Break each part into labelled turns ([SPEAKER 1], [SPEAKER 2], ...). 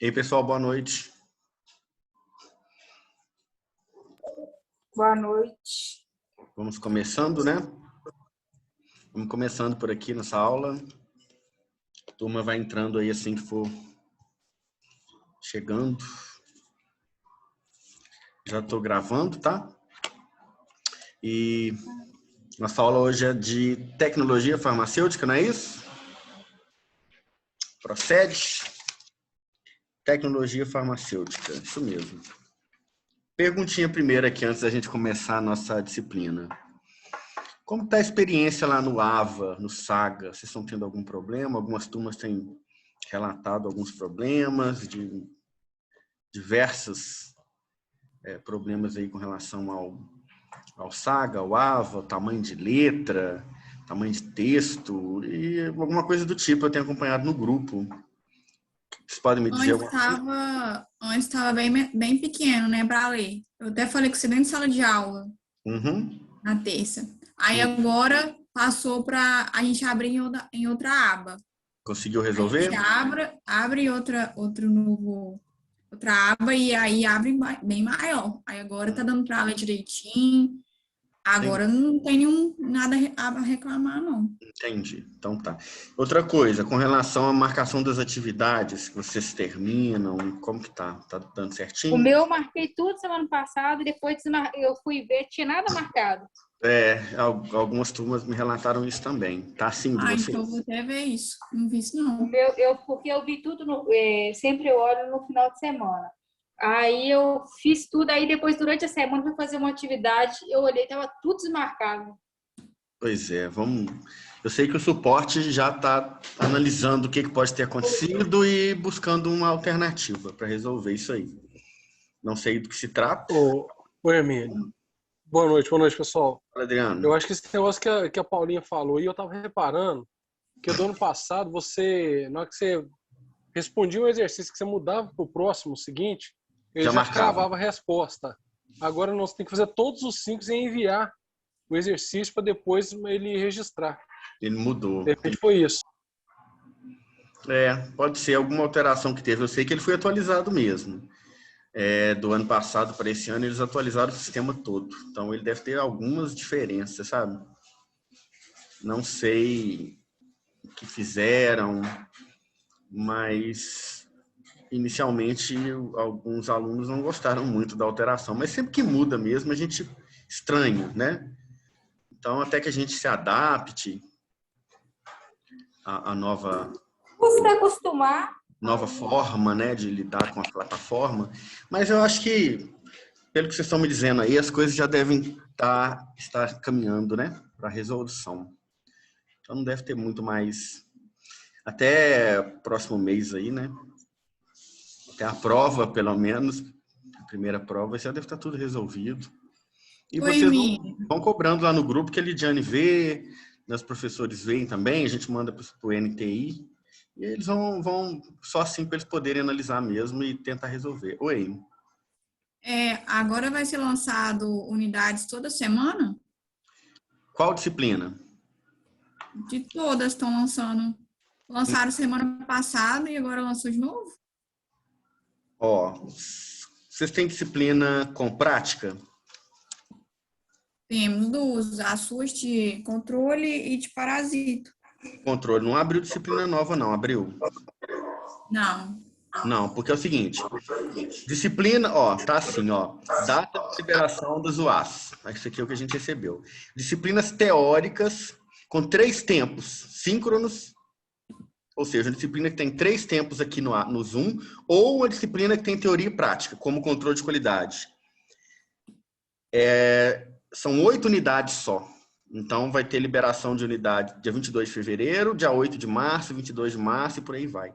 [SPEAKER 1] E aí, pessoal, boa noite.
[SPEAKER 2] Boa noite.
[SPEAKER 1] Vamos começando, né? Vamos começando por aqui nessa aula. A turma vai entrando aí assim que for chegando. Já estou gravando, tá? E nossa aula hoje é de tecnologia farmacêutica, não é isso? Procede? Tecnologia farmacêutica, isso mesmo. Perguntinha primeiro aqui, antes da gente começar a nossa disciplina. Como está a experiência lá no AVA, no SAGA? Vocês estão tendo algum problema? Algumas turmas têm relatado alguns problemas, de diversos problemas aí com relação ao SAGA, ao AVA, tamanho de letra, tamanho de texto e alguma coisa do tipo. Eu tenho acompanhado no grupo. Vocês podem me dizer alguma coisa?
[SPEAKER 3] Antes estava bem pequeno, né, para ler. Eu até falei com você dentro de sala de aula, na terça. Aí agora passou para a gente abrir em outra aba.
[SPEAKER 1] Conseguiu resolver?
[SPEAKER 3] A gente abre outra aba e aí abre bem maior. Aí agora tá dando para ler direitinho. Agora não tem nada a reclamar, não.
[SPEAKER 1] Entendi. Então tá. Outra coisa, com relação à marcação das atividades que vocês terminam, como que tá? Tá dando certinho?
[SPEAKER 2] O meu eu marquei tudo semana passada e depois eu fui ver, tinha nada marcado.
[SPEAKER 1] Algumas turmas me relataram isso também. Tá assim de vocês?
[SPEAKER 3] Então eu vou até ver isso. Não vi isso, não.
[SPEAKER 2] O meu, porque eu vi tudo, sempre eu olho no final de semana. Aí eu fiz tudo, aí depois durante a semana fui fazer uma atividade, eu olhei, tava tudo desmarcado.
[SPEAKER 1] Pois é, vamos. Eu sei que o suporte já está analisando o que pode ter acontecido e buscando uma alternativa para resolver isso aí. Não sei do que se trata.
[SPEAKER 4] Oi, Emílio. Boa noite, pessoal.
[SPEAKER 1] Fala, Adriano.
[SPEAKER 4] Eu acho que esse negócio que a Paulinha falou, e eu estava reparando que do ano passado, na hora que você respondia um exercício que você mudava para o próximo, seguinte, ele já cravava a resposta. Agora nós temos que fazer todos os 5 e enviar o exercício para depois ele registrar.
[SPEAKER 1] Ele mudou.
[SPEAKER 4] De repente foi isso.
[SPEAKER 1] Pode ser alguma alteração que teve. Eu sei que ele foi atualizado mesmo. Do ano passado para esse ano, eles atualizaram o sistema todo. Então, ele deve ter algumas diferenças, sabe? Não sei o que fizeram, mas inicialmente alguns alunos não gostaram muito da alteração. Mas sempre que muda mesmo, a gente estranha, né? Então, até que a gente se adapte à nova...
[SPEAKER 2] Você vai acostumar.
[SPEAKER 1] Nova forma, né, de lidar com a plataforma. Mas eu acho que, pelo que vocês estão me dizendo aí, as coisas já devem estar caminhando, né, para resolução. Então, não deve ter muito mais... Até próximo mês aí, né? Até a prova, pelo menos, a primeira prova, já deve estar tudo resolvido. E vocês vão cobrando lá no grupo que a Lidiane vê, os professores veem também, a gente manda para o NTI, e eles vão só assim para eles poderem analisar mesmo e tentar resolver. Oi.
[SPEAKER 3] Agora vai ser lançado unidades toda semana?
[SPEAKER 1] Qual disciplina?
[SPEAKER 3] De todas estão lançando. Lançaram semana passada e agora lançou de novo?
[SPEAKER 1] Vocês têm disciplina com prática?
[SPEAKER 3] Temos as suas de controle e de parasito.
[SPEAKER 1] Controle. Não abriu disciplina nova, não. Abriu?
[SPEAKER 3] Não.
[SPEAKER 1] Não, porque é o seguinte. Disciplina, tá assim, data de liberação dos UAS. Isso aqui é o que a gente recebeu. Disciplinas teóricas com 3 tempos síncronos, ou seja, uma disciplina que tem 3 tempos aqui no Zoom, ou uma disciplina que tem teoria e prática, como controle de qualidade. São 8 unidades só. Então, vai ter liberação de unidade dia 22 de fevereiro, dia 8 de março, 22 de março e por aí vai.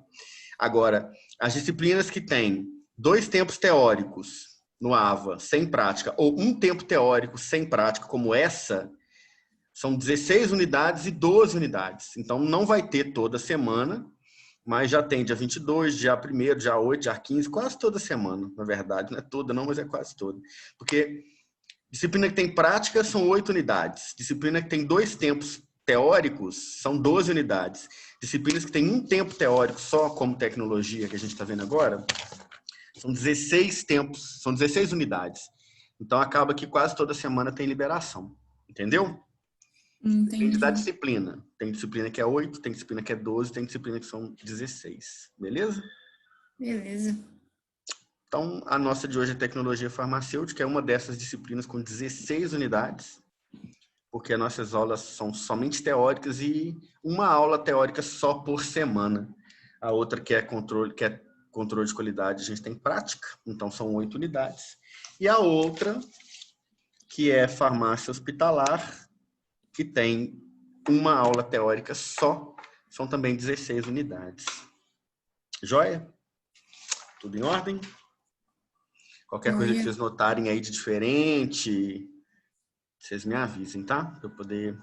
[SPEAKER 1] Agora, as disciplinas que têm 2 tempos teóricos no AVA sem prática, ou 1 tempo teórico sem prática, como essa, são 16 unidades e 12 unidades. Então, não vai ter toda semana, mas já tem dia 22, dia 1º, dia 8, dia 15, quase toda semana, na verdade. Não é toda não, mas é quase toda. Porque disciplina que tem prática são 8 unidades. Disciplina que tem 2 tempos teóricos são 12 unidades. Disciplinas que têm um tempo teórico só, como tecnologia, que a gente está vendo agora, são 16 tempos, são 16 unidades. Então, acaba que quase toda semana tem liberação. Entendeu? Depende da disciplina. Tem disciplina que é 8, tem disciplina que é 12, tem disciplina que são 16. Beleza?
[SPEAKER 3] Beleza.
[SPEAKER 1] Então, a nossa de hoje é tecnologia farmacêutica, é uma dessas disciplinas com 16 unidades, porque as nossas aulas são somente teóricas e uma aula teórica só por semana. A outra que é controle de qualidade, a gente tem prática, então são 8 unidades. E a outra, que é farmácia hospitalar, que tem uma aula teórica só, são também 16 unidades. Joia? Tudo em ordem? Qualquer coisa que vocês notarem aí de diferente, vocês me avisem, tá? Para eu poder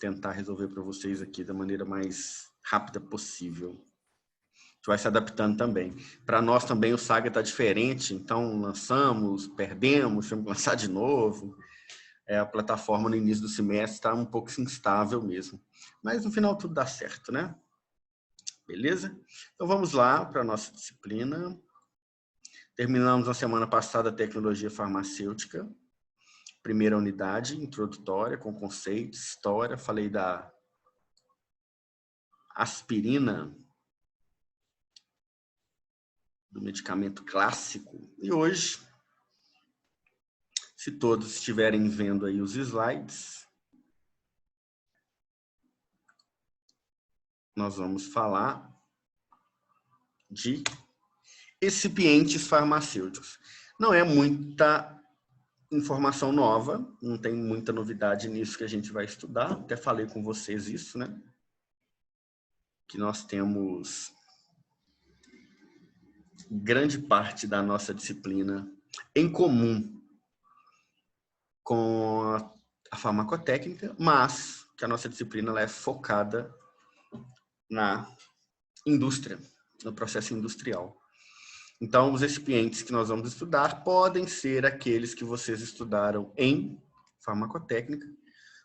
[SPEAKER 1] tentar resolver para vocês aqui da maneira mais rápida possível. A gente vai se adaptando também. Para nós também o Saga está diferente, então lançamos, perdemos, temos que lançar de novo. A plataforma no início do semestre está um pouco instável mesmo. Mas no final tudo dá certo, né? Beleza? Então vamos lá para a nossa disciplina. Terminamos na semana passada a tecnologia farmacêutica. Primeira unidade, introdutória, com conceitos, história. Falei da aspirina, do medicamento clássico. E hoje, se todos estiverem vendo aí os slides, nós vamos falar de excipientes farmacêuticos. Não é muita informação nova, não tem muita novidade nisso que a gente vai estudar. Até falei com vocês isso, né? Que nós temos grande parte da nossa disciplina em comum com a farmacotécnica, mas que a nossa disciplina ela é focada na indústria, no processo industrial. Então, os excipientes que nós vamos estudar podem ser aqueles que vocês estudaram em farmacotécnica,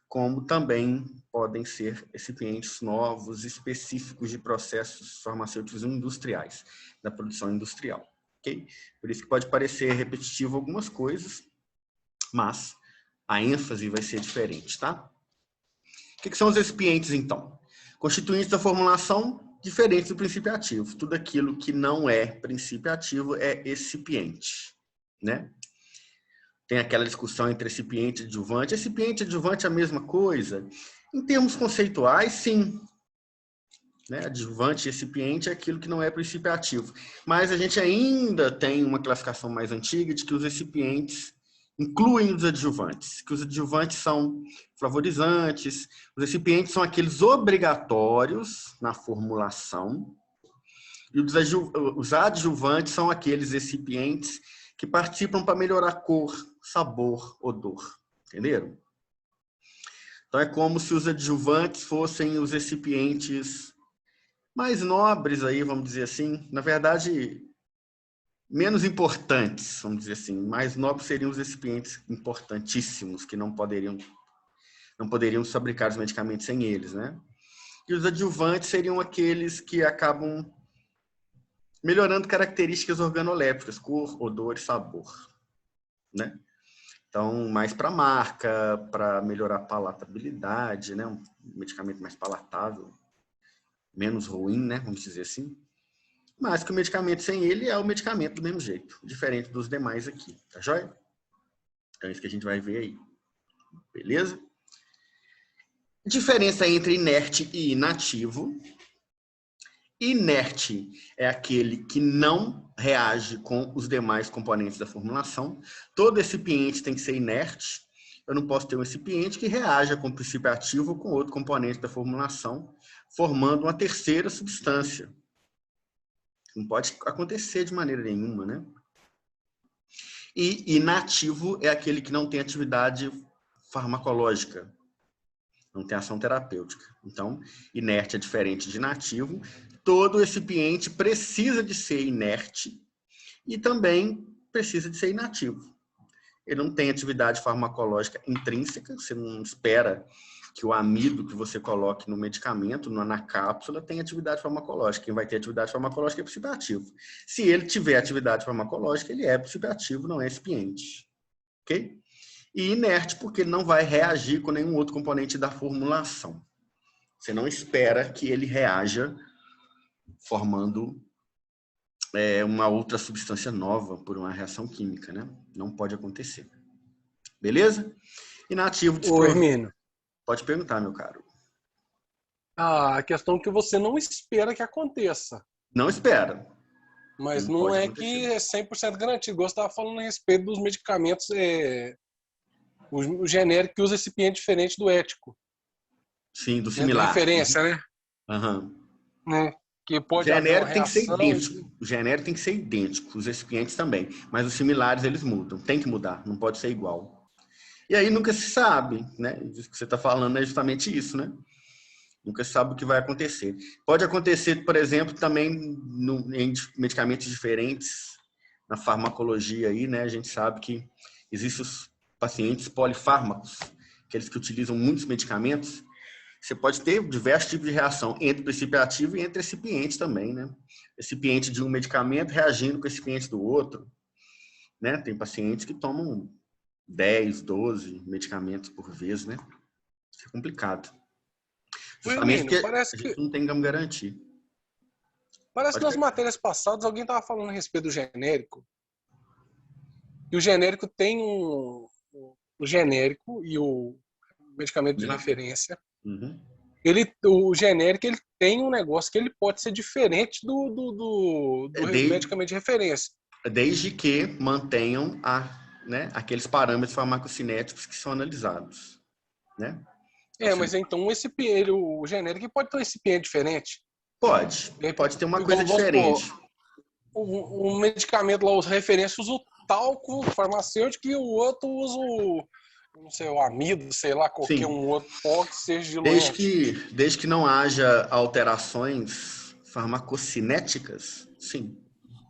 [SPEAKER 1] como também podem ser excipientes novos, específicos de processos farmacêuticos industriais, da produção industrial. Okay? Por isso que pode parecer repetitivo algumas coisas, mas a ênfase vai ser diferente, tá? O que são os excipientes, então? Constituintes da formulação diferentes do princípio ativo. Tudo aquilo que não é princípio ativo é excipiente, né? Tem aquela discussão entre excipiente e adjuvante. Excipiente e adjuvante é a mesma coisa? Em termos conceituais, sim. Né? Adjuvante e excipiente é aquilo que não é princípio ativo. Mas a gente ainda tem uma classificação mais antiga de que os excipientes incluem os adjuvantes, que os adjuvantes são flavorizantes, os excipientes são aqueles obrigatórios na formulação, e os adjuvantes são aqueles excipientes que participam para melhorar cor, sabor, odor. Entenderam? Então é como se os adjuvantes fossem os recipientes mais nobres aí, vamos dizer assim. Na verdade, menos importantes, vamos dizer assim. Mais nobres seriam os recipientes importantíssimos, que não poderiam fabricar os medicamentos sem eles, né? E os adjuvantes seriam aqueles que acabam melhorando características organolépticas, cor, odor e sabor, né? Então, mais para marca, para melhorar a palatabilidade, né? Um medicamento mais palatável, menos ruim, né? Vamos dizer assim. Mas que o medicamento sem ele é o medicamento do mesmo jeito, diferente dos demais aqui, tá joia? Então, é isso que a gente vai ver aí. Beleza? Diferença entre inerte e inativo. Inerte é aquele que não reage com os demais componentes da formulação. Todo excipiente tem que ser inerte. Eu não posso ter um excipiente que reaja com o princípio ativo ou com outro componente da formulação, formando uma terceira substância. Não pode acontecer de maneira nenhuma, né? E inativo é aquele que não tem atividade farmacológica, não tem ação terapêutica. Então, inerte é diferente de inativo. Todo recipiente precisa de ser inerte e também precisa de ser inativo. Ele não tem atividade farmacológica intrínseca, você não espera que o amido que você coloque no medicamento, na cápsula, tem atividade farmacológica. Quem vai ter atividade farmacológica é princípio ativo. Se ele tiver atividade farmacológica, ele é princípio ativo, não é excipiente. Ok? E inerte, porque ele não vai reagir com nenhum outro componente da formulação. Você não espera que ele reaja formando uma outra substância nova por uma reação química, né? Não pode acontecer. Beleza? Inativo.
[SPEAKER 4] Ô, Hermínio.
[SPEAKER 1] Pode perguntar, meu caro.
[SPEAKER 4] A questão é que você não espera que aconteça.
[SPEAKER 1] Não espera.
[SPEAKER 4] Mas não é que é 100% garantido. Igual você estava falando a respeito dos medicamentos, o genérico que usa recipiente diferente do ético.
[SPEAKER 1] Sim, do similar.
[SPEAKER 4] De referência, né?
[SPEAKER 1] Uhum.
[SPEAKER 4] Né? Que pode
[SPEAKER 1] o genérico tem que ser idêntico. O genérico tem que ser idêntico, os recipientes também. Mas os similares, eles mudam. Tem que mudar, não pode ser igual. E aí nunca se sabe, né? O que você está falando é justamente isso, né? Nunca se sabe o que vai acontecer. Pode acontecer, por exemplo, também em medicamentos diferentes, na farmacologia aí, né? A gente sabe que existem os pacientes polifármacos, aqueles que utilizam muitos medicamentos. Você pode ter diversos tipos de reação entre princípio ativo e entre recipientes também, né? Recipiente de um medicamento reagindo com o recipiente do outro, né? Tem pacientes que tomam 10, 12 medicamentos por vez, né? Isso é complicado. Justamente porque
[SPEAKER 4] parece
[SPEAKER 1] a gente não tem como garantir.
[SPEAKER 4] Parece que nas matérias passadas alguém estava falando a respeito do genérico. E o genérico tem o genérico e o medicamento de referência.
[SPEAKER 1] Uhum.
[SPEAKER 4] O genérico ele tem um negócio que ele pode ser diferente do medicamento de referência.
[SPEAKER 1] Desde que mantenham aqueles parâmetros farmacocinéticos que são analisados, né?
[SPEAKER 4] Mas então o genérico pode ter um recipiente diferente?
[SPEAKER 1] Pode ter uma coisa diferente.
[SPEAKER 4] O medicamento lá, os referências usa o talco farmacêutico e o outro usa o amido, sei lá, qualquer um outro pó que seja diluente.
[SPEAKER 1] Desde que não haja alterações farmacocinéticas, sim.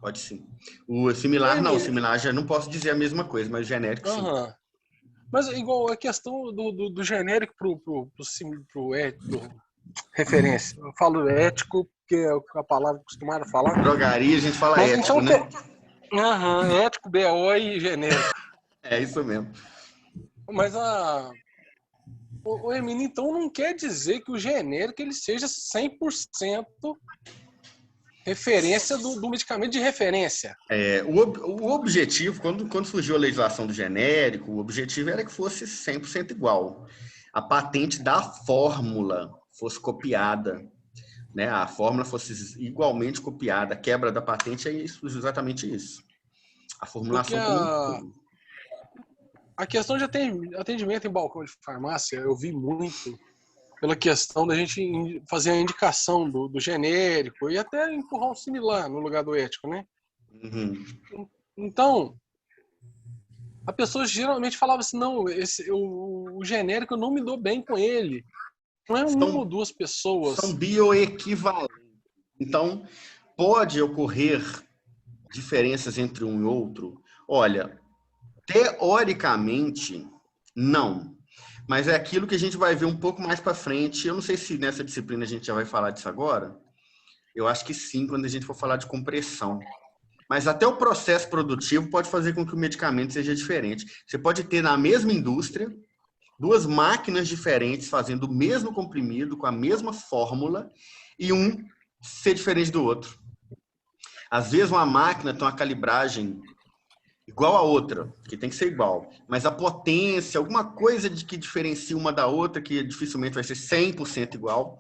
[SPEAKER 1] Pode sim. O similar não, o similar já não posso dizer a mesma coisa, mas o genérico sim.
[SPEAKER 4] Mas igual a questão do genérico pro referência. Eu falo ético, porque é a palavra acostumada a falar.
[SPEAKER 1] Drogaria a gente fala ético, né?
[SPEAKER 4] Ético, BO e genérico.
[SPEAKER 1] É isso mesmo.
[SPEAKER 4] Mas o Hermínio, então, não quer dizer que o genérico ele seja 100% referência do medicamento de referência.
[SPEAKER 1] O objetivo, quando surgiu a legislação do genérico, o objetivo era que fosse 100% igual. A patente da fórmula fosse copiada, né? A fórmula fosse igualmente copiada. A quebra da patente é exatamente isso. A formulação...
[SPEAKER 4] A questão de atendimento em balcão de farmácia, eu vi muito pela questão da gente fazer a indicação do genérico e até empurrar um similar no lugar do ético, né?
[SPEAKER 1] Uhum.
[SPEAKER 4] Então, a pessoa geralmente falava assim, não, o genérico eu não me dou bem com ele. Não é uma ou duas pessoas.
[SPEAKER 1] São bioequivalentes. Então, pode ocorrer diferenças entre um e outro? Olha, teoricamente, não. Mas é aquilo que a gente vai ver um pouco mais para frente. Eu não sei se nessa disciplina a gente já vai falar disso agora. Eu acho que sim, quando a gente for falar de compressão. Mas até o processo produtivo pode fazer com que o medicamento seja diferente. Você pode ter na mesma indústria duas máquinas diferentes fazendo o mesmo comprimido, com a mesma fórmula, e um ser diferente do outro. Às vezes uma máquina tem uma calibragem igual a outra, que tem que ser igual. Mas a potência, alguma coisa que diferencia uma da outra, que dificilmente vai ser 100% igual,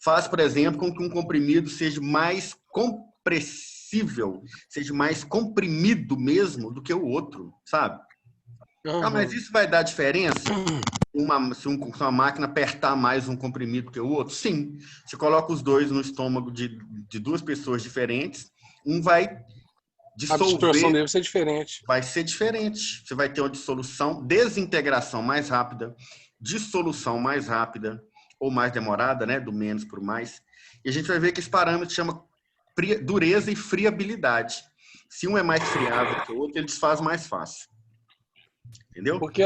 [SPEAKER 1] faz, por exemplo, com que um comprimido seja mais compressível, seja mais comprimido mesmo do que o outro, sabe?
[SPEAKER 4] Uhum.
[SPEAKER 1] Mas isso vai dar diferença? Se uma máquina apertar mais um comprimido que o outro? Sim. Você coloca os dois no estômago de duas pessoas diferentes, um vai dissolver.
[SPEAKER 4] A absorção deve ser diferente.
[SPEAKER 1] Vai ser diferente. Você vai ter uma dissolução, desintegração mais rápida, dissolução mais rápida ou mais demorada, né? Do menos para o mais. E a gente vai ver que esse parâmetro chama dureza e friabilidade. Se um é mais friável que o outro, ele desfaz mais fácil. Entendeu?
[SPEAKER 4] Porque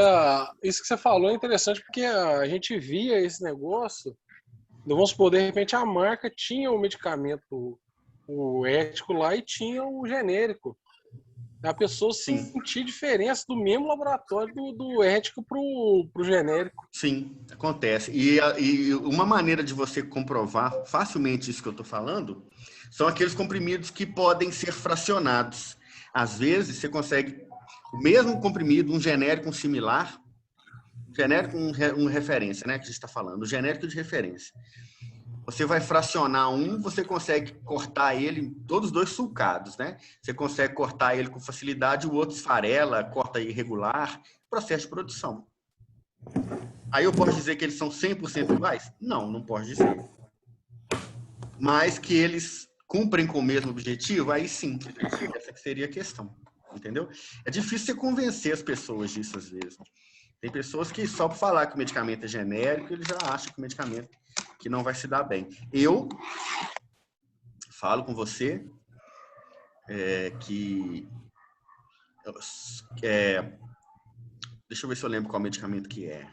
[SPEAKER 4] isso que você falou é interessante, porque a gente via esse negócio, vamos supor, de repente a marca tinha o medicamento, o ético lá, e tinha o genérico. A pessoa sentir diferença do mesmo laboratório do ético pro genérico.
[SPEAKER 1] Sim, acontece. E uma maneira de você comprovar facilmente isso que eu estou falando são aqueles comprimidos que podem ser fracionados. Às vezes, você consegue o mesmo comprimido, um genérico, um similar, genérico, um referência, né, que a gente está falando, o genérico de referência. Você vai fracionar você consegue cortar ele, todos os dois sulcados, né? Você consegue cortar ele com facilidade, o outro esfarela, corta irregular, processo de produção. Aí eu posso dizer que eles são 100% iguais? Não, não posso dizer. Mas que eles cumprem com o mesmo objetivo? Aí sim, essa que seria a questão, entendeu? É difícil você convencer as pessoas disso às vezes. Tem pessoas que só por falar que o medicamento é genérico, eles já acham que o medicamento que não vai se dar bem. Eu falo com você deixa eu ver se eu lembro qual medicamento que é.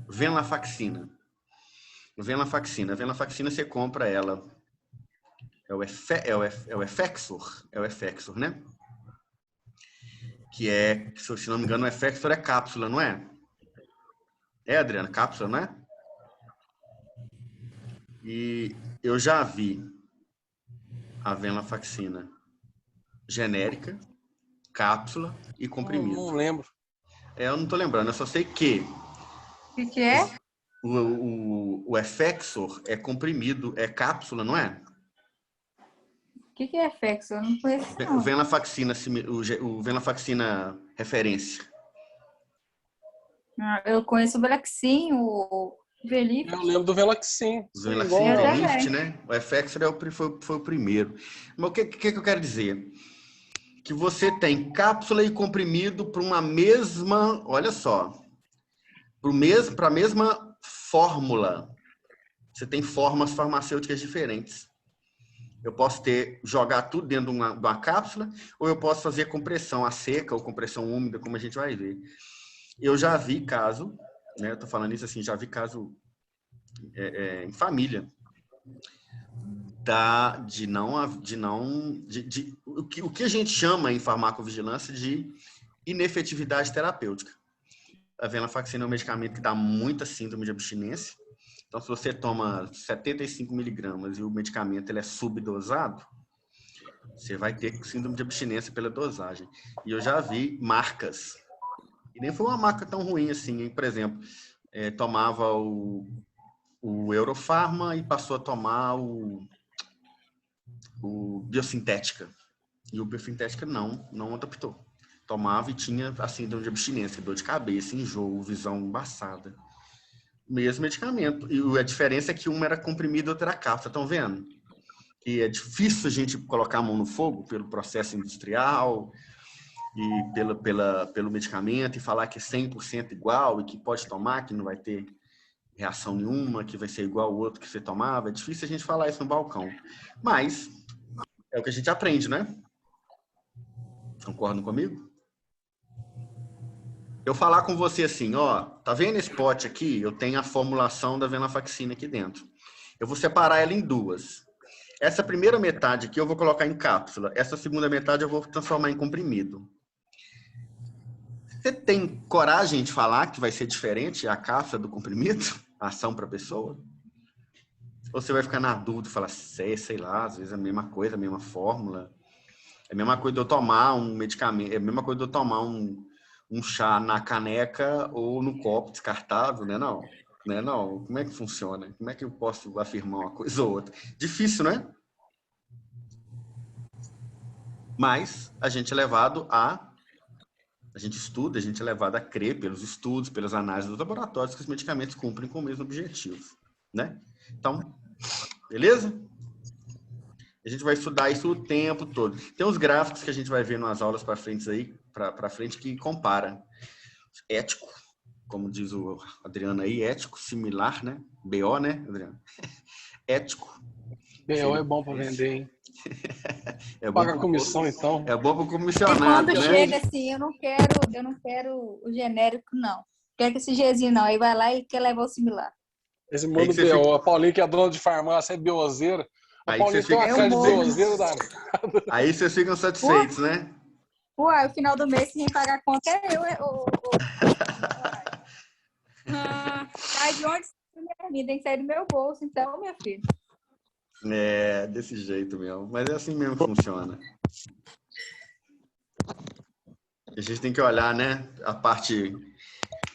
[SPEAKER 1] Venlafaxina. Venlafaxina. Venlafaxina você compra ela. É o Effexor. É o Effexor, né? Que é, se não me engano, o Effexor é cápsula, não é? É, Adriana, cápsula, não é? E eu já vi a venlafaxina genérica, cápsula e comprimido.
[SPEAKER 4] Não lembro.
[SPEAKER 1] Eu não tô lembrando, eu só sei que...
[SPEAKER 2] O que é?
[SPEAKER 1] O Effexor é comprimido, é cápsula, não é?
[SPEAKER 2] O que é Effexor? Eu não conheço, não.
[SPEAKER 1] O Venlafaxina referência.
[SPEAKER 2] Eu conheço o Velaxin, o Velift.
[SPEAKER 4] Eu lembro do Velaxin.
[SPEAKER 1] O Velaxin, Velift, né? O Effexor foi o primeiro. Mas o que eu quero dizer? Que você tem cápsula e comprimido para uma mesma, olha só, para a mesma fórmula. Você tem formas farmacêuticas diferentes. Eu posso jogar tudo dentro de uma cápsula, ou eu posso fazer compressão a seca ou compressão úmida, como a gente vai ver. Eu já vi caso, né? Eu tô falando isso assim, já vi caso em família, o que a gente chama em farmacovigilância de inefetividade terapêutica. A venlafaxina é um medicamento que dá muita síndrome de abstinência. Então, se você toma 75 miligramas e o medicamento ele é subdosado, você vai ter síndrome de abstinência pela dosagem. E eu já vi marcas. E nem foi uma marca tão ruim assim, hein? Por exemplo, tomava o Eurofarma e passou a tomar o Biosintética. E o Biosintética não adaptou. Tomava e tinha a síndrome de abstinência, dor de cabeça, enjoo, visão embaçada. Mesmo medicamento. E a diferença é que uma era comprimido e outra era cápsula. Estão vendo? Que é difícil a gente colocar a mão no fogo pelo processo industrial e pelo medicamento e falar que é 100% igual e que pode tomar, que não vai ter reação nenhuma, que vai ser igual ao outro que você tomava. É difícil a gente falar isso no balcão. Mas é o que a gente aprende, né? Concordam comigo? Eu falar com você assim, ó, tá vendo esse pote aqui? Eu tenho a formulação da venlafaxina aqui dentro. Eu vou separar ela em duas. Essa primeira metade aqui eu vou colocar em cápsula. Essa segunda metade eu vou transformar em comprimido. Você tem coragem de falar que vai ser diferente a cápsula do comprimido? A ação para a pessoa? Ou você vai ficar na dúvida e falar, sei lá, às vezes é a mesma coisa, a mesma fórmula. É a mesma coisa de eu tomar um medicamento, é a mesma coisa de eu tomar um chá na caneca ou no copo descartável, né? Não. Né? Não. Como é que funciona? Como é que eu posso afirmar uma coisa ou outra? Difícil, né? Mas a gente é levado a gente estuda, a gente é levado a crer pelos estudos, pelas análises dos laboratórios que os medicamentos cumprem com o mesmo objetivo, né? Então, beleza? A gente vai estudar isso o tempo todo. Tem uns gráficos que a gente vai ver nas aulas para frente aí, para frente que compara ético, como diz o Adriano aí, ético similar, né? BO, né, Adriano? Ético.
[SPEAKER 4] BO é bom para vender, hein? Paga a comissão, então.
[SPEAKER 1] É bom para o comissionado,
[SPEAKER 2] quando chega assim, eu não quero o genérico, não. Quer que esse Gzinho não. Aí vai lá e quer levar o similar.
[SPEAKER 4] Esse mundo B.O. A Paulinha, que é dona de farmácia, é biozeira. A Paulinha tem uma cara de biozeira danada.
[SPEAKER 1] Aí vocês ficam satisfeitos, né?
[SPEAKER 2] Uai, o final do mês, quem paga a conta é eu. Sai de onde minha vida? Tem que sair do meu bolso, então, minha filha.
[SPEAKER 1] É, desse jeito mesmo. Mas é assim mesmo que funciona. A gente tem que olhar, né? A parte...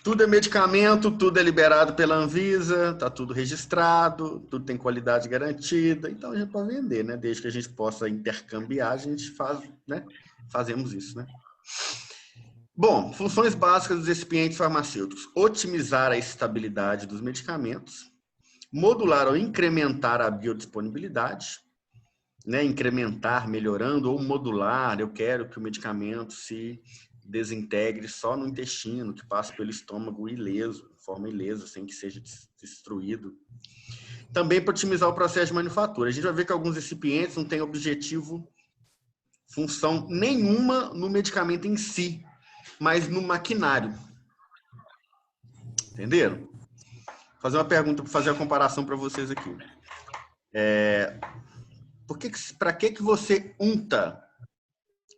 [SPEAKER 1] Tudo é medicamento, tudo é liberado pela Anvisa, tá tudo registrado, tudo tem qualidade garantida. Então, a gente pode vender, né? Desde que a gente possa intercambiar, a gente faz, né? Fazemos isso, né? Bom, funções básicas dos recipientes farmacêuticos. Otimizar a estabilidade dos medicamentos. Modular ou incrementar a biodisponibilidade, né? Incrementar, melhorando, ou modular. Eu quero que o medicamento se desintegre só no intestino, que passe pelo estômago ileso, de forma ilesa, sem que seja destruído. Também para otimizar o processo de manufatura. A gente vai ver que alguns recipientes não têm função nenhuma no medicamento em si, mas no maquinário. Entenderam? Vou fazer uma pergunta para fazer a comparação para vocês aqui. Para que você unta?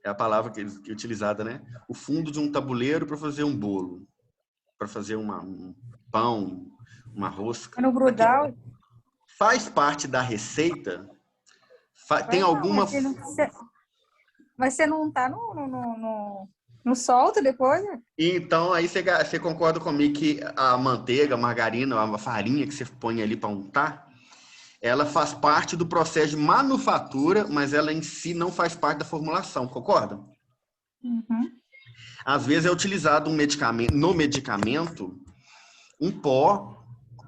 [SPEAKER 1] É a palavra que é utilizada, né? O fundo de um tabuleiro para fazer um bolo, para fazer um pão, uma rosca.
[SPEAKER 2] No grudar.
[SPEAKER 1] Faz parte da receita? Tem alguma...
[SPEAKER 2] Mas você não tá no solta depois, né?
[SPEAKER 1] Então, aí você concorda comigo que a manteiga, a margarina, a farinha que você põe ali para untar, ela faz parte do processo de manufatura, mas ela em si não faz parte da formulação, concorda?
[SPEAKER 2] Uhum.
[SPEAKER 1] Às vezes é utilizado no medicamento um pó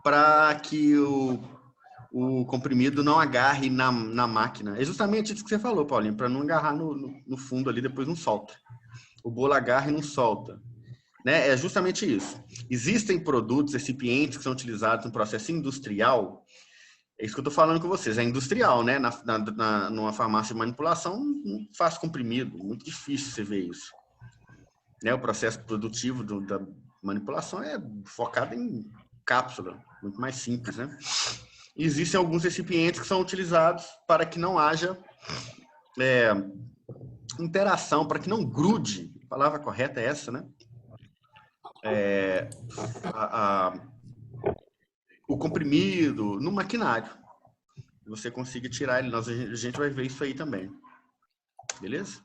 [SPEAKER 1] para que o comprimido não agarre na máquina. É justamente isso que você falou, Paulinho, para não agarrar no fundo ali, depois não solta. O bolo agarra e não solta. Né? É justamente isso. Existem produtos, recipientes que são utilizados no processo industrial. É isso que eu estou falando com vocês. É industrial, né? Numa farmácia de manipulação, não faz comprimido. Muito difícil você ver isso. Né? O processo produtivo da manipulação é focado em cápsula. Muito mais simples, né? Existem alguns recipientes que são utilizados para que não haja interação, para que não grude. A palavra correta é essa, né? O comprimido no maquinário. Você consiga tirar ele. A gente vai ver isso aí também. Beleza?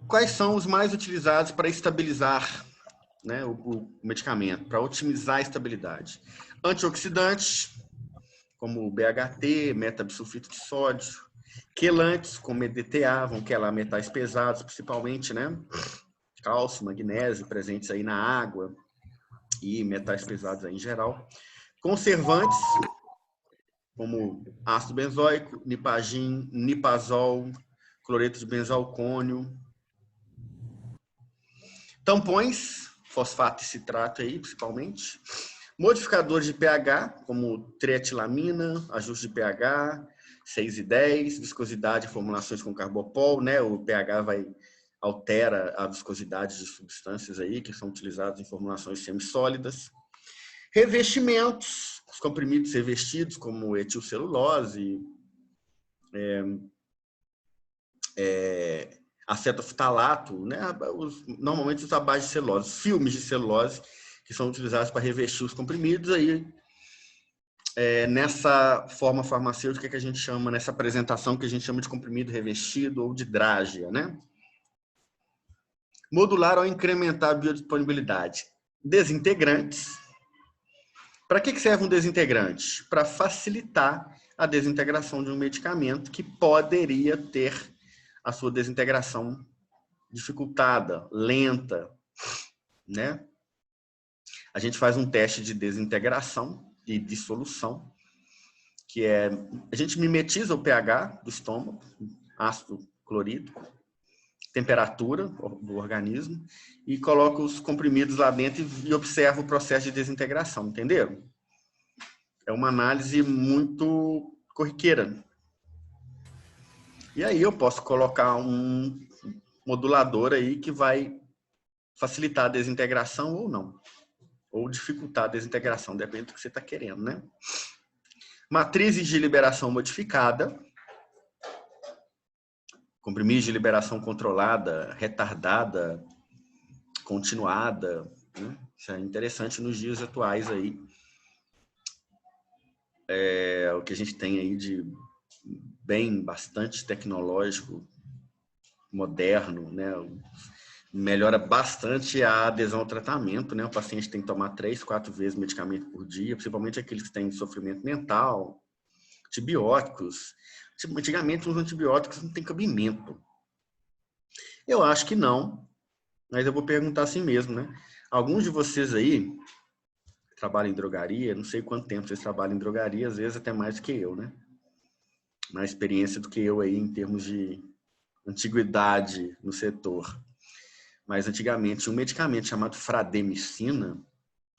[SPEAKER 1] Quais são os mais utilizados para estabilizar, né, o medicamento, para otimizar a estabilidade? Antioxidantes, como o BHT, metabisulfito de sódio. Quelantes, como EDTA, vão quelar metais pesados, principalmente, né? Cálcio, magnésio, presentes aí na água e metais pesados aí em geral. Conservantes, como ácido benzoico, nipagin, nipazol, cloreto de benzalcônio. Tampões, fosfato e citrato aí, principalmente. Modificadores de pH, como trietilamina, ajuste de pH, 6 e 10, viscosidade e formulações com carbopol, né? O pH altera a viscosidade de substâncias aí que são utilizadas em formulações semissólidas. Revestimentos, os comprimidos revestidos, como etilcelulose, acetofitalato, né? Normalmente os à base de celulose, filmes de celulose, que são utilizados para revestir os comprimidos aí. Nessa forma farmacêutica que a gente chama, nessa apresentação que a gente chama de comprimido revestido ou de drágia, né? Modular ou incrementar a biodisponibilidade. Desintegrantes. Para que serve um desintegrante? Para facilitar a desintegração de um medicamento que poderia ter a sua desintegração dificultada, lenta, né? A gente faz um teste de desintegração e dissolução, que a gente mimetiza o pH do estômago, ácido clorídrico, temperatura do organismo, e coloca os comprimidos lá dentro e observa o processo de desintegração, entenderam? É uma análise muito corriqueira, E aí eu posso colocar um modulador aí que vai facilitar a desintegração ou não. Ou dificultar a desintegração, depende do que você está querendo, né? Matrizes de liberação modificada. Comprimidos de liberação controlada, retardada, continuada. Né? Isso é interessante nos dias atuais aí. O que a gente tem aí de bastante tecnológico, moderno, né? Melhora bastante a adesão ao tratamento, né? O paciente tem que tomar 3, 4 vezes medicamento por dia, principalmente aqueles que têm sofrimento mental, antibióticos. Antigamente, os antibióticos não têm cabimento. Eu acho que não, mas eu vou perguntar assim mesmo, né? Alguns de vocês aí trabalham em drogaria, não sei quanto tempo vocês trabalham em drogaria, às vezes até mais do que eu, né? Mais experiência do que eu aí em termos de antiguidade no setor. Mas antigamente, um medicamento chamado frademicina,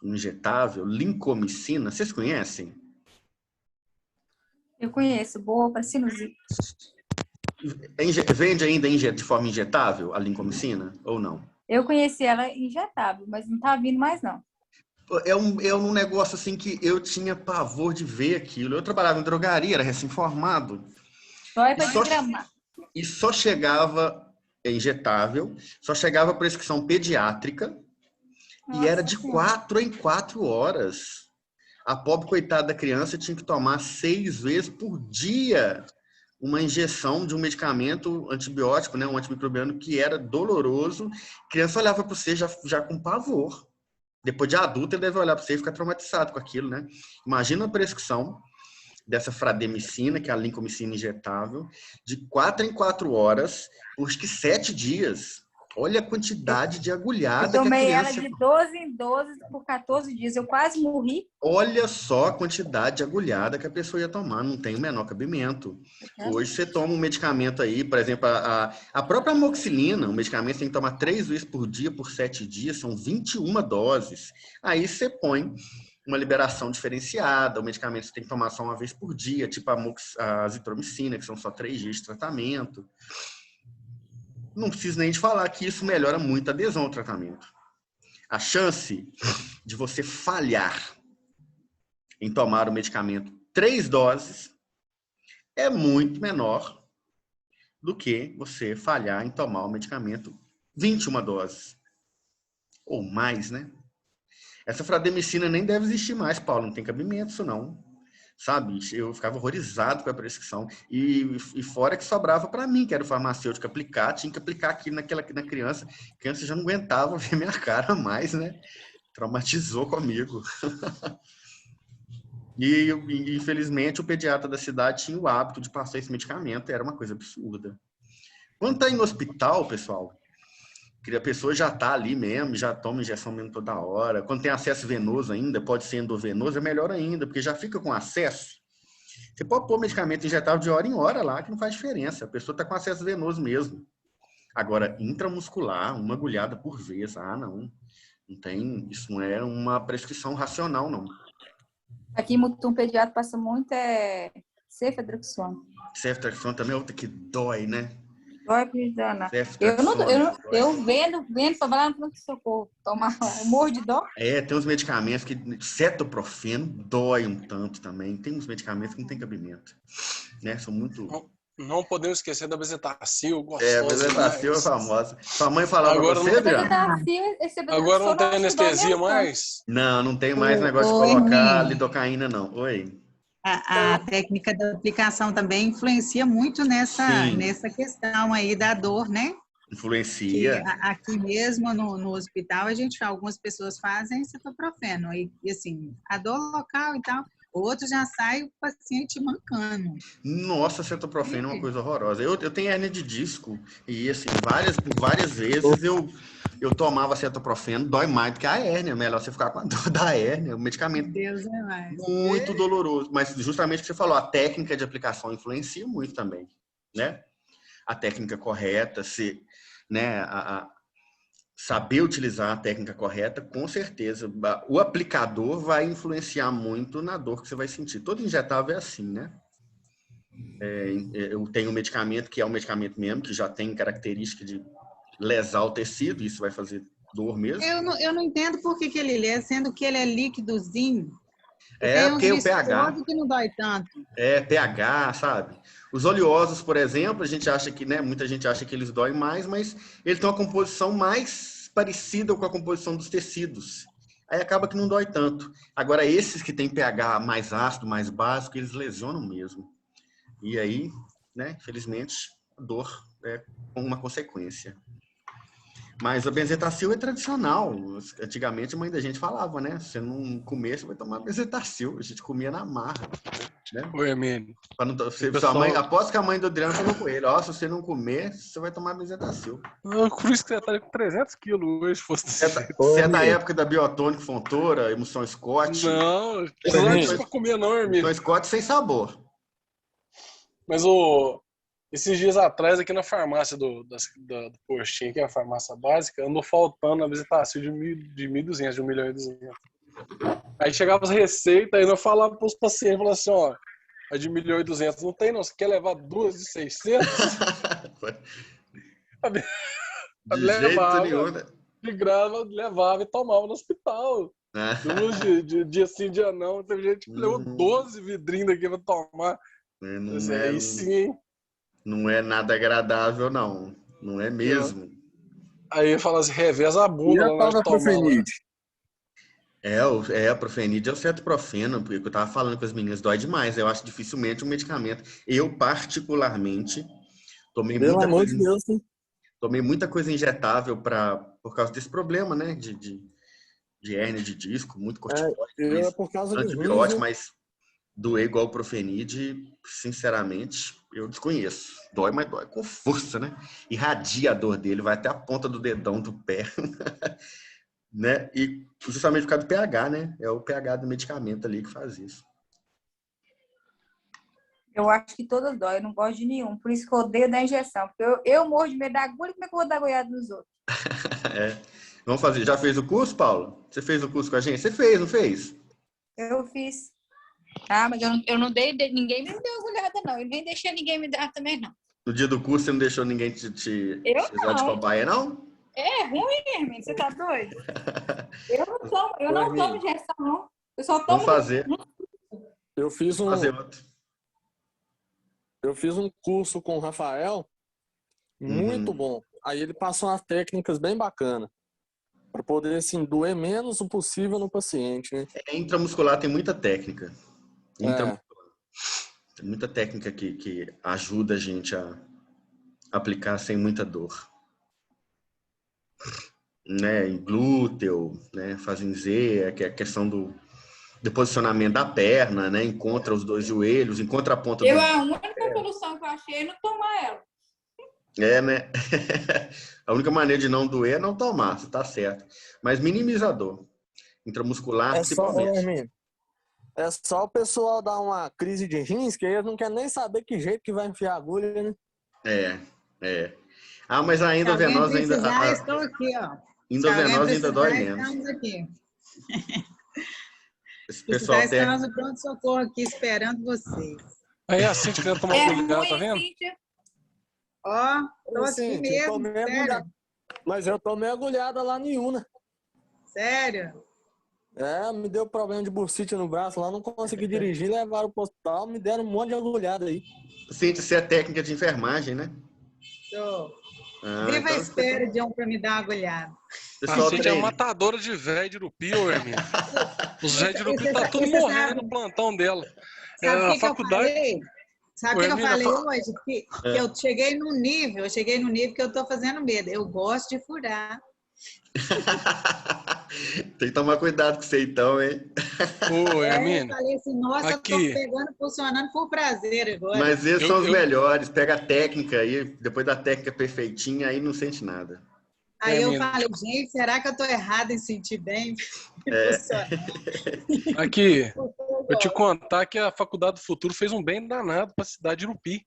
[SPEAKER 1] injetável, lincomicina, vocês conhecem?
[SPEAKER 2] Eu conheço, boa para sinusite.
[SPEAKER 1] Vende ainda de forma injetável a lincomicina ou não?
[SPEAKER 2] Eu conheci ela injetável, mas não tá vindo mais não.
[SPEAKER 1] É um negócio assim que eu tinha pavor de ver aquilo. Eu trabalhava em drogaria, era recém-formado.
[SPEAKER 2] Só é para desgramar.
[SPEAKER 1] E só chegava injetável, só chegava prescrição pediátrica. Nossa, e era de 4 em 4 horas. A pobre coitada da criança tinha que tomar 6 vezes por dia uma injeção de um medicamento antibiótico, né, um antimicrobiano que era doloroso. A criança olhava para você já com pavor. Depois de adulto, ele deve olhar para você e ficar traumatizado com aquilo, né? Imagina a prescrição dessa frademicina, que é a lincomicina injetável, de 4 em 4 horas, por acho que 7 dias. Olha a quantidade de agulhada que a criança...
[SPEAKER 2] Eu tomei ela de 12 em 12 por 14 dias. Eu quase morri.
[SPEAKER 1] Olha só a quantidade de agulhada que a pessoa ia tomar. Não tem o menor cabimento. Hoje você toma um medicamento aí, por exemplo, a própria amoxicilina, o medicamento tem que tomar 3 vezes por dia por 7 dias, são 21 doses. Aí você põe uma liberação diferenciada, o medicamento você tem que tomar só uma vez por dia, tipo a azitromicina, que são só 3 dias de tratamento. Não preciso nem de falar que isso melhora muito a adesão ao tratamento. A chance de você falhar em tomar o medicamento 3 doses é muito menor do que você falhar em tomar o medicamento 21 doses. Ou mais, né? Essa frademicina nem deve existir mais, Paulo. Não tem cabimento isso, não. Sabe? Eu ficava horrorizado com a prescrição. E fora que sobrava para mim, que era o farmacêutico, aplicar. Tinha que aplicar aqui na criança. A criança já não aguentava ver minha cara mais, né? Traumatizou comigo. E, infelizmente, o pediatra da cidade tinha o hábito de passar esse medicamento. Era uma coisa absurda. Quando está em hospital, pessoal, que a pessoa já está ali mesmo, já toma injeção mesmo toda hora. Quando tem acesso venoso ainda, pode ser endovenoso, é melhor ainda, porque já fica com acesso. Você pode pôr medicamento injetável de hora em hora lá, que não faz diferença. A pessoa está com acesso venoso mesmo. Agora, intramuscular, uma agulhada por vez, não. Não tem, isso não é uma prescrição racional, não.
[SPEAKER 2] Aqui em Mutum, pediatra passa muito ceftriaxona.
[SPEAKER 1] Ceftriaxona também é outra que dói, né?
[SPEAKER 2] Dói por dana. Eu vendo, pra lá no pronto-socorro, tomar um morro de dó.
[SPEAKER 1] Tem uns medicamentos que, cetoprofeno, dói um tanto também. Tem uns medicamentos que não tem cabimento. Né? São muito...
[SPEAKER 4] Não podemos esquecer da bezetacil.
[SPEAKER 1] A bezetacil é famosa. Sua mãe falava pra você, Adriano?
[SPEAKER 4] Agora não tem anestesia mais?
[SPEAKER 1] Não tem mais negócio de colocar lidocaína, não. Oi.
[SPEAKER 5] A técnica da aplicação também influencia muito nessa questão aí da dor, né?
[SPEAKER 1] Influencia.
[SPEAKER 5] Que aqui mesmo no hospital, algumas pessoas fazem cetoprofeno. E assim, a dor local e tal, outro já sai o paciente mancando.
[SPEAKER 1] Nossa, cetoprofeno é uma coisa horrorosa. Eu tenho hérnia de disco e assim, por várias vezes eu tomava cetoprofeno, dói mais do que a hérnia. Melhor você ficar com a dor da hérnia. O medicamento
[SPEAKER 5] Deus é mais.
[SPEAKER 1] Muito doloroso. Mas justamente o que você falou, a técnica de aplicação influencia muito também, né? A técnica correta, né? Saber utilizar a técnica correta, com certeza. O aplicador vai influenciar muito na dor que você vai sentir. Todo injetável é assim, né? Eu tenho um medicamento que é um medicamento mesmo, que já tem característica de lesar o tecido, isso vai fazer dor mesmo.
[SPEAKER 5] Eu não entendo por que ele lesa, sendo que ele é líquidozinho.
[SPEAKER 1] Porque o pH.
[SPEAKER 5] Que não dói tanto.
[SPEAKER 1] pH, sabe? Os oleosos, por exemplo, a gente acha que, né? Muita gente acha que eles doem mais, mas eles têm uma composição mais parecida com a composição dos tecidos. Aí acaba que não dói tanto. Agora, esses que têm pH mais ácido, mais básico, eles lesionam mesmo. E aí, né? Infelizmente, a dor é uma consequência. Mas a benzetacil é tradicional. Antigamente a mãe da gente falava, né? Se você não comer, você vai tomar benzetacil. A gente comia na marra. Né?
[SPEAKER 4] Oi, Hermínio.
[SPEAKER 1] Aposto que a mãe do Adriano falou com ele, se você não comer, você vai tomar benzetacil.
[SPEAKER 4] Por isso que você tá com 300 quilos hoje.
[SPEAKER 1] Você é da época da Biotônico Fontoura, Emulsão Scott?
[SPEAKER 4] Não não é pra comer não, Hermínio.
[SPEAKER 1] Emulsão Scott sem sabor.
[SPEAKER 4] Mas esses dias atrás, aqui na farmácia do postinho, que é a farmácia básica, andou faltando a benzetacil de 1.200, de 1.200.000. Aí chegava as receitas, aí eu falava para os pacientes, falava assim, a de 1.200.000 não tem não, você quer levar 2 de 600?
[SPEAKER 1] De jeito nenhum, né?
[SPEAKER 4] De graça, levava e tomava no hospital. De dia sim, dia não. Teve gente que levou 12 vidrinhos daqui para tomar. Aí sim, hein?
[SPEAKER 1] Não é nada agradável, não. Não é mesmo.
[SPEAKER 4] Aí fala assim, reveza a bunda.
[SPEAKER 6] E a profenide?
[SPEAKER 1] A profenide é o cetoprofeno, porque eu tava falando com as meninas, dói demais. Eu acho dificilmente um medicamento. Eu, particularmente, tomei muita coisa injetável por causa desse problema, né? De hérnia de disco, muito corticoide.
[SPEAKER 6] É por causa
[SPEAKER 1] antibiótico, mas doer igual o profenide, sinceramente, eu desconheço. Dói, mas dói com força, né? Irradia a dor dele, vai até a ponta do dedão do pé. Né? E justamente por causa do pH, né? É o pH do medicamento ali que faz isso.
[SPEAKER 2] Eu acho que todas dói, eu não gosto de nenhum. Por isso que eu odeio da injeção. Porque eu morro de medo da agulha, como é que eu vou dar agulhada nos outros?
[SPEAKER 1] Vamos fazer. Já fez o curso, Paulo? Você fez o curso com a gente? Você fez, não fez?
[SPEAKER 2] Eu fiz. Mas eu não dei, ninguém me deu agulhada, não. Eu nem deixei ninguém me dar também, não.
[SPEAKER 1] No dia do curso, você não deixou ninguém te usar de cobaia, não?
[SPEAKER 2] É ruim, Hermínio, você tá doido? Eu não tomo injeção, não. Eu só tomo...
[SPEAKER 1] Vamos fazer.
[SPEAKER 6] Eu fiz um curso com o Rafael, muito bom. Aí ele passou umas técnicas bem bacanas, para poder, assim, doer menos o possível no paciente, né?
[SPEAKER 1] Intramuscular tem muita técnica. Tem muita técnica que ajuda a gente a aplicar sem muita dor. Né? Em glúteo, né? Fazem Z, que é a questão do posicionamento da perna, né? Encontra os dois joelhos, encontra a ponta do...
[SPEAKER 2] A única solução que eu achei é não tomar ela.
[SPEAKER 1] Né? A única maneira de não doer é não tomar, você tá certo. Mas minimizador. Intramuscular, principalmente.
[SPEAKER 6] É só o pessoal dar uma crise de rins, que eles não querem nem saber que jeito que vai enfiar a agulha, né?
[SPEAKER 1] Mas a endovenosa ainda...
[SPEAKER 5] estou aqui, ó.
[SPEAKER 1] Endovenosa ainda dói menos.
[SPEAKER 5] Estamos aqui.
[SPEAKER 1] Esse pessoal
[SPEAKER 5] estamos no pronto-socorro aqui, esperando vocês.
[SPEAKER 4] Aí a Cíntia querendo tomar agulhada, tá vendo?
[SPEAKER 5] Tô aqui mesmo, sério.
[SPEAKER 6] Mas eu tomei agulhada lá em Una.
[SPEAKER 5] Sério?
[SPEAKER 6] Me deu problema de bursite no braço lá, não consegui dirigir, levaram pro hospital, me deram um monte de agulhada aí.
[SPEAKER 1] Cíntia, você é técnica de enfermagem, né?
[SPEAKER 5] Tô. Viva a espera de um pra me dar uma agulhada.
[SPEAKER 4] A Cíntia é uma matadora de velho de Irupi, Hermínio. Os velhos de Irupi tá tudo morrendo no plantão dela.
[SPEAKER 5] Sabe o que eu falei? Sabe o que eu falei hoje? Que eu cheguei no nível que eu tô fazendo medo. Eu gosto de furar.
[SPEAKER 1] Tem que tomar cuidado com você então, hein?
[SPEAKER 4] Hermínio.
[SPEAKER 5] Eu falei assim, nossa, aqui. Eu tô pegando, funcionando por prazer agora.
[SPEAKER 1] Mas esses são os melhores. Pega a técnica aí, depois da técnica perfeitinha, aí não sente nada.
[SPEAKER 5] Aí eu falei, gente, será que eu tô errada em sentir bem?
[SPEAKER 4] Aqui, eu te contar que a Faculdade do Futuro fez um bem danado pra cidade de Irupi.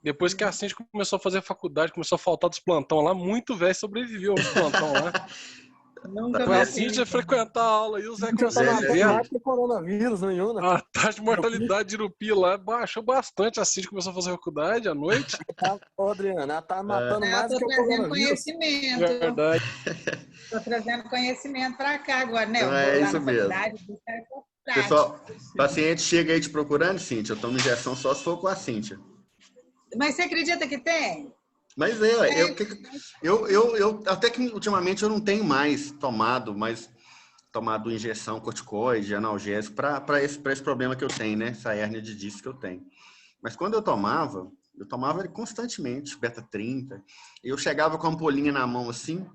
[SPEAKER 4] Depois que a Cíntia começou a fazer faculdade, começou a faltar dos plantão lá, muito velho sobreviveu aos plantão lá.
[SPEAKER 5] Nunca
[SPEAKER 4] Foi a
[SPEAKER 5] me
[SPEAKER 4] Cíntia
[SPEAKER 5] vi.
[SPEAKER 4] frequentar a aula e o Zé
[SPEAKER 6] Porque eu
[SPEAKER 4] começou
[SPEAKER 6] tava
[SPEAKER 4] a
[SPEAKER 6] matando
[SPEAKER 4] ver.
[SPEAKER 6] mais que o coronavírus, né, Yuna?
[SPEAKER 4] A taxa de mortalidade de Irupi lá baixou bastante. A Cíntia começou a fazer faculdade à noite.
[SPEAKER 6] Ô, Adriana, ela tá matando
[SPEAKER 5] Eu
[SPEAKER 6] mais do
[SPEAKER 5] tô
[SPEAKER 6] que o
[SPEAKER 5] trazendo
[SPEAKER 6] coronavírus.
[SPEAKER 5] conhecimento.
[SPEAKER 4] Verdade.
[SPEAKER 5] Tô trazendo conhecimento para cá agora, né?
[SPEAKER 1] Então
[SPEAKER 5] Eu vou
[SPEAKER 1] é
[SPEAKER 5] lá
[SPEAKER 1] isso
[SPEAKER 5] na
[SPEAKER 1] mesmo.
[SPEAKER 5] faculdade buscar essa prática.
[SPEAKER 1] Pessoal, paciente chega aí te procurando, Cíntia. Eu tomo injeção só se for com a Cíntia.
[SPEAKER 5] Mas você acredita que tem?
[SPEAKER 1] Mas até que ultimamente eu não tenho mais tomado injeção corticoide, analgésico, para esse problema que eu tenho, né? Essa hérnia de disco que eu tenho. Mas quando eu tomava ele constantemente, beta-30. Eu chegava com a ampolinha na mão assim,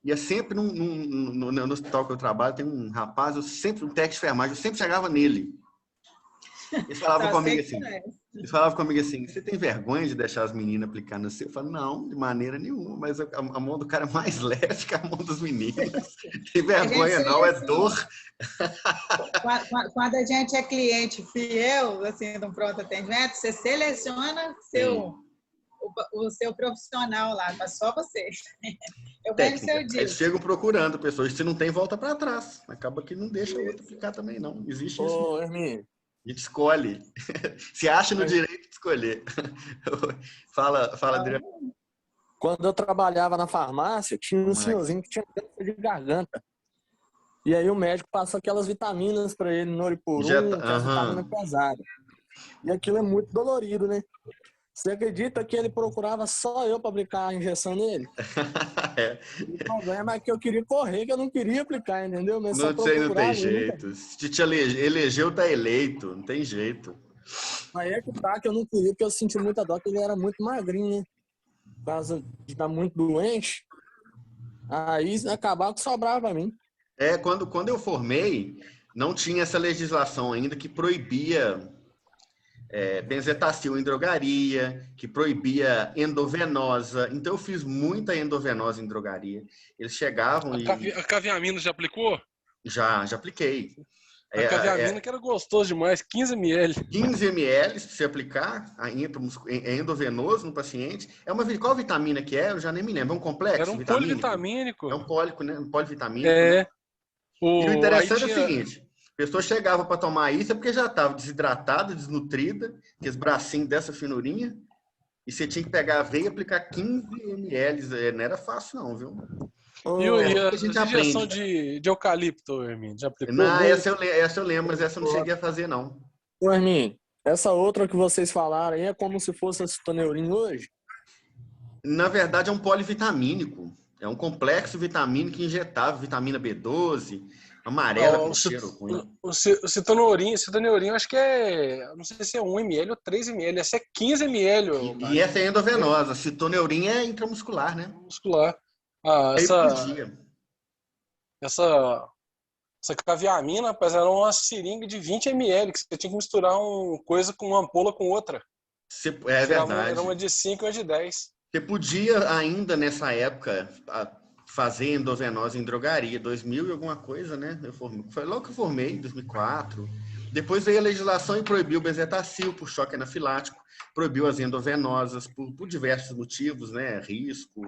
[SPEAKER 1] ia sempre no hospital que eu trabalho, tem um rapaz, um técnico de enfermagem, eu sempre chegava nele. Eles falavam comigo assim, você tem vergonha de deixar as meninas aplicar no seu? Eu falo, não, de maneira nenhuma, mas a mão do cara é mais leve que a mão dos meninos. Tem vergonha não, é dor.
[SPEAKER 5] Quando a gente é cliente fiel, assim, de um pronto atendimento, você seleciona o seu profissional lá, mas só você. Eu ganho o seu dia.
[SPEAKER 1] Eles chegam procurando pessoas, se não tem, volta para trás. Acaba que não deixa o outro aplicar também, não. Existe isso.
[SPEAKER 6] Ô, Hermínio.
[SPEAKER 1] A gente escolhe. Se acha no direito de escolher. Fala, Adriano.
[SPEAKER 6] Quando eu trabalhava na farmácia, tinha um senhorzinho que tinha câncer de garganta. E aí o médico passou aquelas vitaminas para ele, Noripurum, que é a vitamina pesada. E aquilo é muito dolorido, né? Você acredita que ele procurava só eu para aplicar a injeção nele? O problema é que eu queria correr, que eu não queria aplicar, entendeu? Mas
[SPEAKER 1] não tem jeito. Se te elegeu, tá eleito. Não tem jeito.
[SPEAKER 6] Aí é que tá, que eu não queria, porque eu senti muita dor, que ele era muito magrinho, né? Por causa de estar muito doente. Aí acabava que sobrava pra mim.
[SPEAKER 1] Quando eu formei, não tinha essa legislação ainda que proibia benzetacil em drogaria, que proibia endovenosa. Então, eu fiz muita endovenosa em drogaria. Eles chegavam
[SPEAKER 4] A caviamina já aplicou?
[SPEAKER 1] Já apliquei.
[SPEAKER 4] A caviamina que era gostoso demais, 15 ml.
[SPEAKER 1] 15 ml, se você aplicar, é endovenoso no paciente. Qual vitamina que é? Eu já nem me lembro. É um complexo?
[SPEAKER 4] Era um polivitamínico.
[SPEAKER 1] É um pólico, né? Um polivitamínico.
[SPEAKER 4] É.
[SPEAKER 1] Né? E o interessante é o seguinte, a pessoa chegava para tomar isso porque já estava desidratada, desnutrida, com os bracinhos dessa finurinha, e você tinha que pegar a veia e aplicar 15 ml. Não era fácil não, viu?
[SPEAKER 4] E a injeção de eucalipto, Hermínio? Já aplicou?
[SPEAKER 1] Não, essa eu lembro, mas essa eu não cheguei a fazer, não.
[SPEAKER 6] Ô, Hermínio, essa outra que vocês falaram aí é como se fosse a citoneurin hoje?
[SPEAKER 1] Na verdade, é um polivitamínico. É um complexo vitamínico injetável, vitamina B12, amarela com cheiro ruim.
[SPEAKER 4] O citoneurin, eu acho que não sei se é 1 ml ou 3 ml, essa é 15 ml.
[SPEAKER 1] E essa é endovenosa, citoneurin é intramuscular, né?
[SPEAKER 4] Muscular. Essa caviamina, rapaz, era uma seringa de 20 ml, que você tinha que misturar uma ampola com outra.
[SPEAKER 1] É verdade.
[SPEAKER 4] Era uma de 5 e uma de 10.
[SPEAKER 1] Você podia ainda, nessa época, fazer endovenosa em drogaria, 2000 e alguma coisa, né? Foi logo que eu formei, 2004. Depois veio a legislação e proibiu o benzetacil por choque anafilático, proibiu as endovenosas por diversos motivos, né? Risco,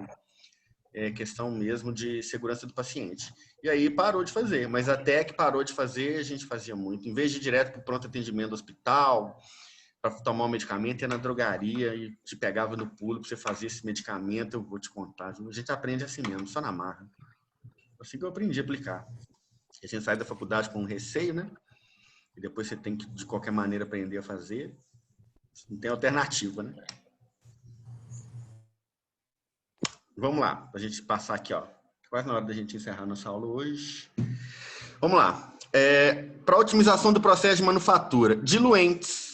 [SPEAKER 1] questão mesmo de segurança do paciente. E aí parou de fazer, mas até que parou de fazer, a gente fazia muito. Em vez de ir direto para o pronto atendimento do hospital, para tomar um medicamento, ia na drogaria e te pegava no pulo para você fazer esse medicamento, eu vou te contar. A gente aprende assim mesmo, só na marra. Assim que eu aprendi a aplicar. A gente sai da faculdade com um receio, né? E depois você tem que, de qualquer maneira, aprender a fazer. Não tem alternativa, né? Vamos lá, para a gente passar aqui, ó. Quase na hora da gente encerrar nossa aula hoje. Vamos lá. Para otimização do processo de manufatura, diluentes.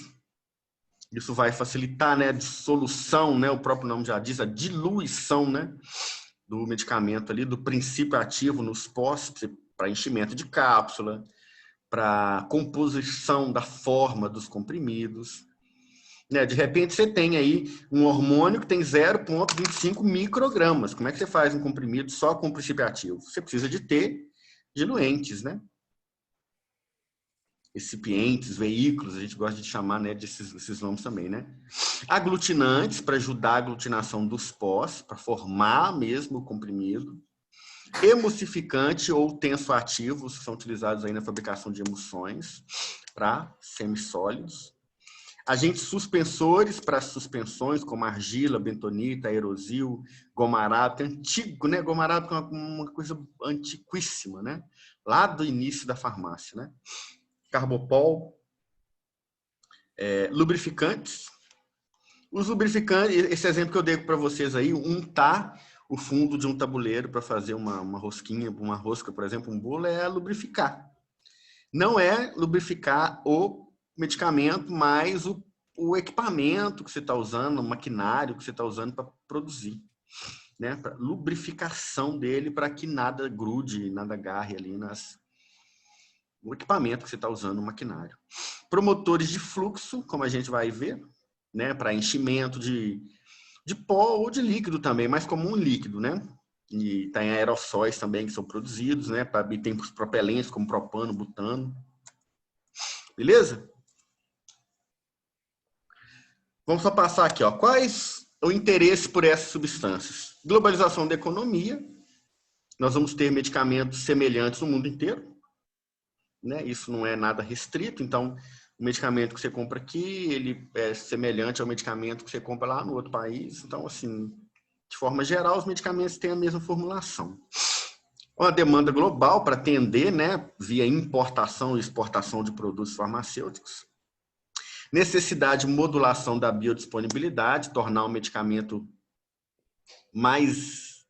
[SPEAKER 1] Isso vai facilitar, né, a dissolução, né, o próprio nome já diz, a diluição, né, do medicamento ali, do princípio ativo nos pós, para enchimento de cápsula, para composição da forma dos comprimidos. Né, de repente você tem aí um hormônio que tem 0,25 microgramas. Como é que você faz um comprimido só com princípio ativo? Você precisa de ter diluentes, né? Recipientes, veículos, a gente gosta de chamar, né, desses nomes também, né? Aglutinantes, para ajudar a aglutinação dos pós, para formar mesmo o comprimido. Emulsificante ou tensoativos, que são utilizados aí na fabricação de emulsões para semissólidos. Agentes suspensores para suspensões, como argila, bentonita, aerosil, goma-arábica, antigo, né? Goma-arábica é uma coisa antiquíssima, né? Lá do início da farmácia, né? Carbopol, lubrificantes. Os lubrificantes, esse exemplo que eu dei para vocês aí, untar o fundo de um tabuleiro para fazer uma rosquinha, uma rosca, por exemplo, um bolo, é lubrificar. Não é lubrificar o medicamento, mas o equipamento que você está usando, o maquinário que você está usando para produzir. Né? Pra lubrificação dele para que nada grude, nada agarre ali no equipamento que você está usando, o maquinário. Promotores de fluxo, como a gente vai ver, né? Para enchimento de pó ou de líquido também, mais comum líquido, né? E tem aerossóis também que são produzidos, né? Tem os propelentes como propano, butano. Beleza? Vamos só passar aqui, ó. Quais o interesse por essas substâncias? Globalização da economia. Nós vamos ter medicamentos semelhantes no mundo inteiro, né? Isso não é nada restrito, então o medicamento que você compra aqui, ele é semelhante ao medicamento que você compra lá no outro país. Então, assim, de forma geral, os medicamentos têm a mesma formulação. Uma demanda global para atender, né, via importação e exportação de produtos farmacêuticos. Necessidade de modulação da biodisponibilidade, tornar o medicamento mais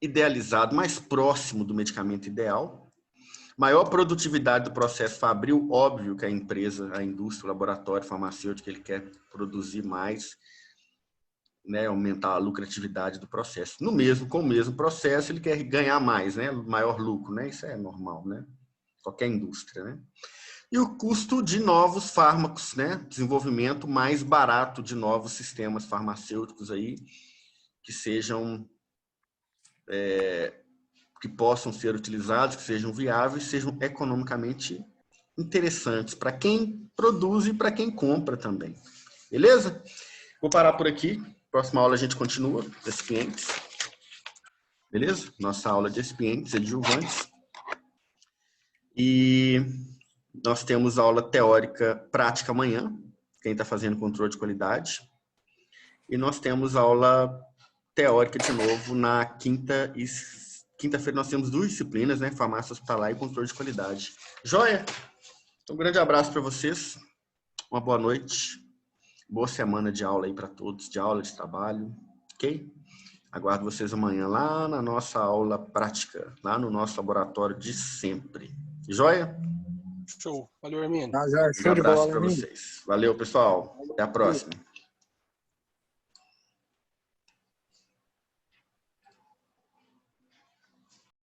[SPEAKER 1] idealizado, mais próximo do medicamento ideal. Maior produtividade do processo fabril, óbvio que a empresa, a indústria, o laboratório farmacêutico, ele quer produzir mais, né, aumentar a lucratividade do processo. Com o mesmo processo, ele quer ganhar mais, né, maior lucro, né, isso é normal, né, qualquer indústria, né. E o custo de novos fármacos, né, desenvolvimento mais barato de novos sistemas farmacêuticos aí, que sejam que possam ser utilizados, que sejam viáveis, sejam economicamente interessantes para quem produz e para quem compra também. Beleza? Vou parar por aqui. Próxima aula a gente continua, recipientes. Beleza? Nossa aula de recipientes, adjuvantes. E nós temos aula teórica prática amanhã, quem está fazendo controle de qualidade. E nós temos aula teórica de novo na quinta-feira nós temos 2 disciplinas, né? Farmácia hospitalar e controle de qualidade. Joia? Então, um grande abraço para vocês. Uma boa noite. Boa semana de aula aí para todos, de aula, de trabalho. Ok? Aguardo vocês amanhã lá na nossa aula prática, lá no nosso laboratório de sempre. Joia?
[SPEAKER 4] Show. Valeu, Hermínio.
[SPEAKER 1] Um abraço para vocês. Valeu, pessoal. Até a próxima.